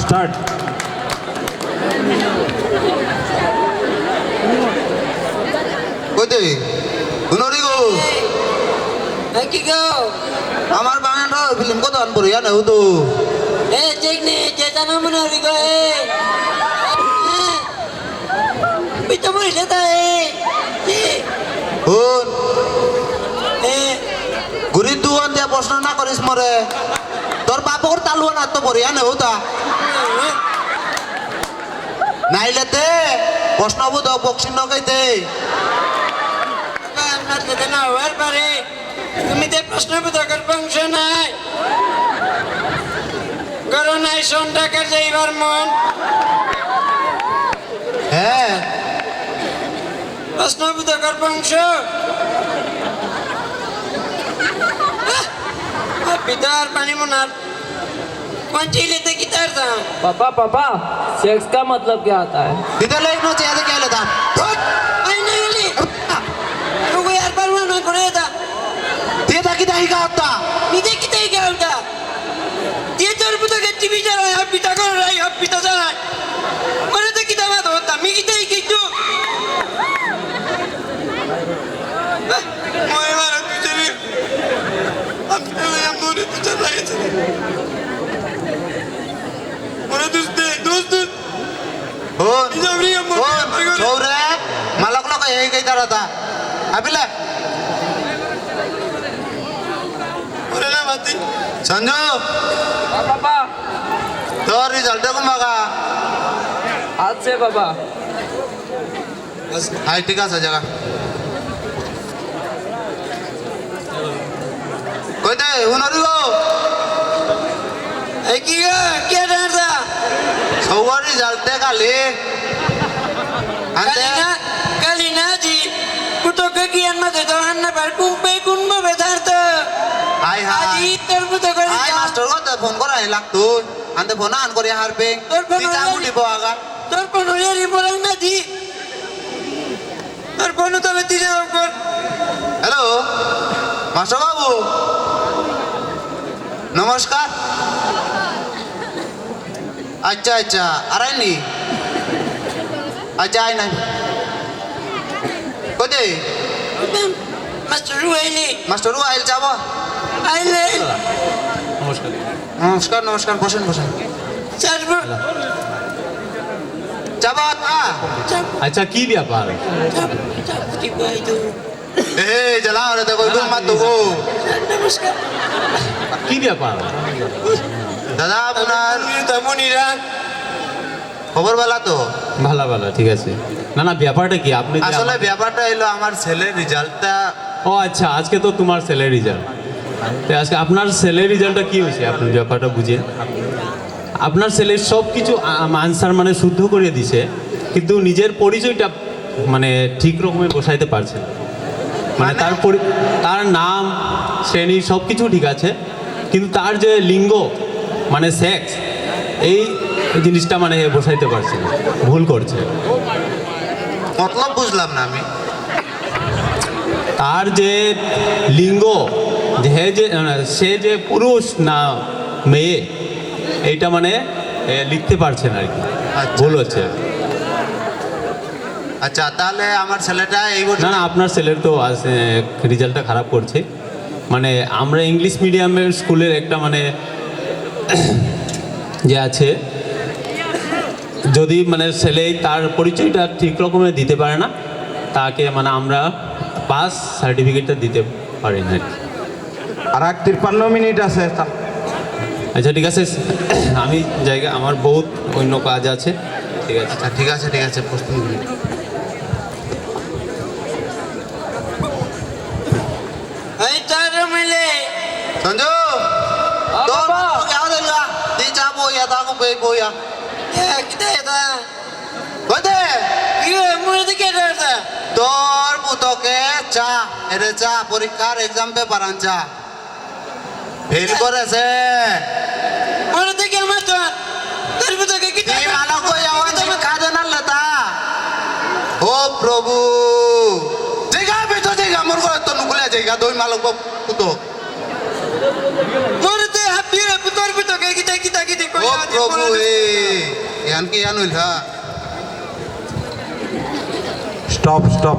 Start কইতে গুনরি গো কি গো আমার বানান ফিল্ম কত আন পড়িয়া না তো এ ঠিক নে চেতনা মনে হরি গো এ বিতো বইলে তা হুন এ গুরি দুয়ান দিয়া প্রশ্ন না করিস মরে তোর বাপর তালুয়া না তো পড়িয়া না তা নাইলে তে প্রশ্ন বুধ বক্সিং নগাইতে আপনার তো না হওয়ার পারে তুমি তো প্রশ্ন বুঝার বংশ নাই করো নাই সোন টাকার যাইবার মন হ্যাঁ প্রশ্ন বুঝার বংশ পিতার পানি মনার पंची लेते किधर था पापा सेक्स का मतलब क्या आता है? দিতে লাইক নো চেয়ে কে লেতা आई नहीं ली तो कोई यार पर ना करे था দিয়ে থাকি দাহি গাতা निजे कितने क्या होता ये तो रुपये तो गच्ची भी जा रहा है पिता कर रहा है पिता जा रहा है मरे तो कितना बात होता मी कितने की तू मोए मारा तुझे भी हम चले हम दोनों तुझे लाए चले मोरे दोस्त হুন जबरी हम হুন সৌরে মালক লক এই কই দাঁড়াতা আবিলা मोरे ना बाती সঞ্জু पापा তোর রেজাল্ট কো মাগা आज से पापा হাই ঠিক আছে জায়গা কই দে হুনরি গো है कि क्या डर था সৌর রেজাল্ট কালি আনতে Kalina ji puto kegian mah itu anak berkumpe kumpe betarto হাই হাই aji terputo kali হাই মাস্টার কত ফোন করা লাগতো আনতে ফোন আন করে হারবে তোর ফোন তুই কাম দিব আগা তোর কোনো ইয়ারি বলেন না জি তোর কোনো তবে তিরে কর হ্যালো মাস্টার বাবু নমস্কার আচ্ছা আচ্ছা আর আইনি আচ্ছা আই নাই কোদে মাস্টার রুয়াইলি মাস্টার আইল যাব আইলে নমস্কার নমস্কার বসেন বসেন চারব যাব তা আচ্ছা কি ব্যাপার কি বই তো এ জ্বালা রে দেখো গুল মাত দেবো নমস্কার কি ব্যাপার দাদা আপনার তেমনিরা খবর বেলা তো ভালো ঠিক আছে না ব্যাপারটা কি আপনি যে আসলে ব্যাপারটা এলো আমার ছেলের রেজাল্টটা ও আচ্ছা আজকে তো তোমার ছেলের রেজাল্ট আজকে আপনার ছেলের রেজাল্টটা কি হয়েছে আপনি ব্যাপারটা বুঝে আপনার ছেলের সব কিছু আনসার মানে শুদ্ধ করে দিছে কিন্তু নিজের পরিচয়টা মানে ঠিক রকমের বসাইতে পারছে না। মানে তার নাম শ্রেণী সব কিছু ঠিক আছে কিন্তু তার যে লিঙ্গ মানে সেক্স এই জিনিসটা মানে বসাইতে পারছে না, ভুল করছে। মতলব বুঝলাম না আমি তার যে লিঙ্গ সে যে পুরুষ না মেয়ে এইটা মানে লিখতে পারছে না আর কি, আচ্ছা, ভুল হচ্ছে। আচ্ছা তাহলে আমার ছেলেটা এই বছর না আপনার ছেলের তো রেজাল্টটা খারাপ করছে। মানে আমরা ইংলিশ মিডিয়ামের স্কুলের একটা মানে যে আছে, যদি মানে ছেলে তার পরিচয়টা ঠিক রকমের দিতে পারে না তাকে মানে আমরা পাস সার্টিফিকেটটা দিতে পারি না আর কি। আর 53 মিনিট আছে। আচ্ছা ঠিক আছে, আমি জায়গা আমার বহুত অন্য কাজ আছে। ঠিক আছে আচ্ছা ঠিক আছে প্রস্তুত নিন। এই তার মিলে সঞ্জু তোর কেমন দিলা তুই চা বইয়া তাকে বইয়া কিতা এটা বদে কি মনে দেখে এটা তোর পুতকে চা এরে চা পরীক্ষার এক্সাম পেপার আন চা ফেল করেছে মনে দেখে আমার তো তোর বুঝকে কিতা তুই মালা কই আওয়াজ শিক্ষা দেনার লেতা ও প্রভু জায়গা বেটো জায়গা মোর ঘরে থেকে দই মালক পুতো মরে তো হাফি রে পুতর পুতকে কিতা কিতা কিতি কই ও প্রভু হে ইয়ান কি ইয়ান হইলা স্টপ স্টপ